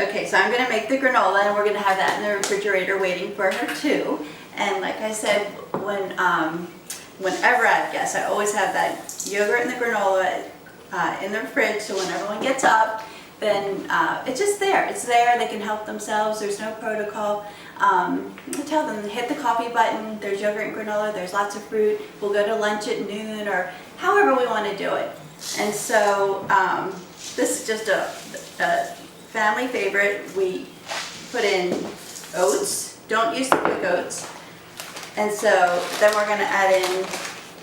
Okay, so I'm going to make the granola, and we're going to have that in the refrigerator waiting for her too. And like I said, whenever I have guests, I always have that yogurt and the granola in the fridge, so when everyone gets up, then it's just there. It's there. They can help themselves. There's no protocol. I tell them, hit the coffee button. There's yogurt and granola. There's lots of fruit. We'll go to lunch at noon or however we want to do it. And so this is just a family favorite. We put in oats. Don't use the quick oats. And so then we're going to add in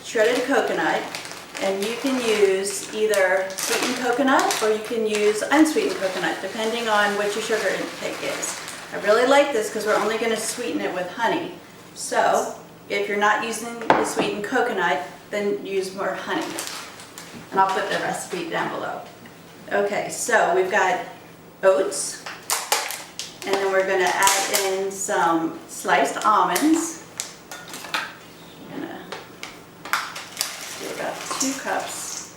shredded coconut. And you can use either sweetened coconut or you can use unsweetened coconut, depending on what your sugar intake is. I really like this because we're only going to sweeten it with honey. So if you're not using the sweetened coconut, then use more honey. And I'll put the recipe down below. Okay, so we've got oats, and then we're going to add in some sliced almonds. I'm going to do about 2 cups.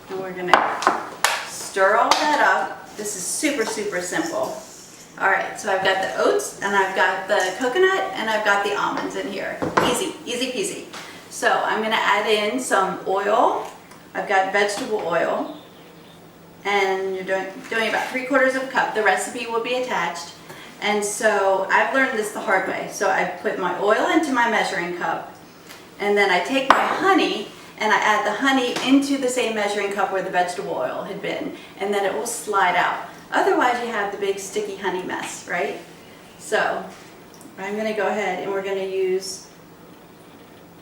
And we're going to stir all that up. This is super, super simple. All right, so I've got the oats, and I've got the coconut, and I've got the almonds in here. Easy, easy peasy. So I'm going to add in some oil. I've got vegetable oil, and you're doing about 3/4 of a cup. The recipe will be attached. And so I've learned this the hard way. So I put my oil into my measuring cup, and then I take my honey and I add the honey into the same measuring cup where the vegetable oil had been, and then it will slide out. Otherwise you have the big sticky honey mess, right? So I'm going to go ahead and we're going to use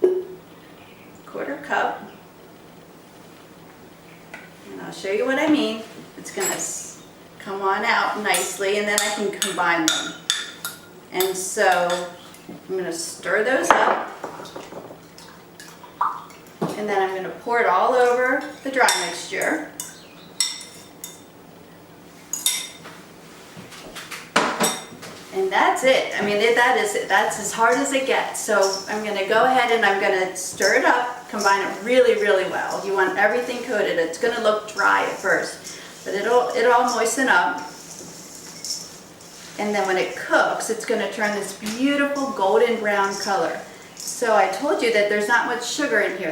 1/4 cup. And I'll show you what I mean. It's going to come on out nicely, and then I can combine them. And so I'm going to stir those up. And then I'm going to pour it all over the dry mixture. And that's it. I mean, that is it. That's as hard as it gets. So I'm going to go ahead and I'm going to stir it up, combine it really, really well. You want everything coated. It's going to look dry at first, but it'll moisten up. And then when it cooks, it's going to turn this beautiful golden brown color. So I told you that there's not much sugar in here.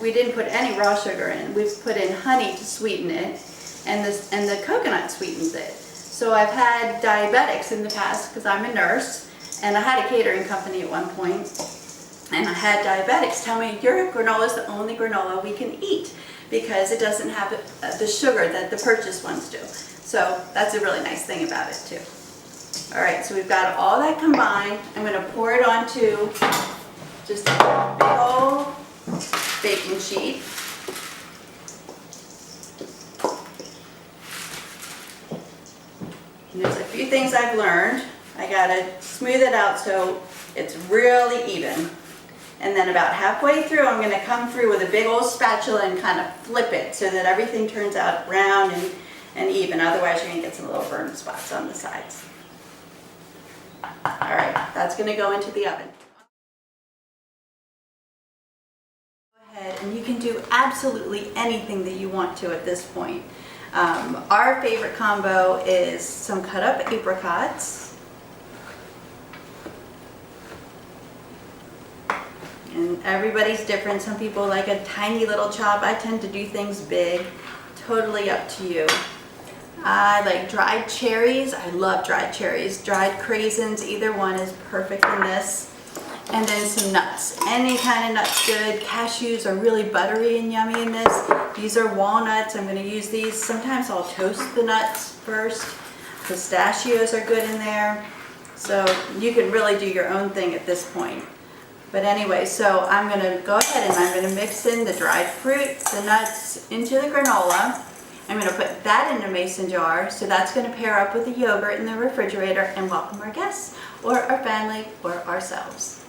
We didn't put any raw sugar in. We've put in honey to sweeten it, and the coconut sweetens it. So I've had diabetics in the past because I'm a nurse, and I had a catering company at one point, and I had diabetics tell me, your granola is the only granola we can eat because it doesn't have the sugar that the purchased ones do. So that's a really nice thing about it too. All right, so we've got all that combined. I'm going to pour it onto just a big old baking sheet. And there's a few things I've learned. I got to smooth it out so it's really even. And then about halfway through, I'm going to come through with a big old spatula and kind of flip it so that everything turns out round and even. Otherwise, you're going to get some little burn spots on the sides. All right, that's going to go into the oven. Go ahead, and you can do absolutely anything that you want to at this point. Our favorite combo is some cut up apricots. And everybody's different. Some people like a tiny little chop. I tend to do things big. Totally up to you. I like dried cherries. I love dried cherries. Dried craisins, either one is perfect in this. And then some nuts. Any kind of nut's good. Cashews are really buttery and yummy in this. These are walnuts. I'm going to use these. Sometimes I'll toast the nuts first. Pistachios are good in there. So you can really do your own thing at this point. But anyway, so I'm going to go ahead and I'm going to mix in the dried fruit, the nuts into the granola. I'm going to put that in a mason jar, so that's going to pair up with the yogurt in the refrigerator and welcome our guests, or our family, or ourselves.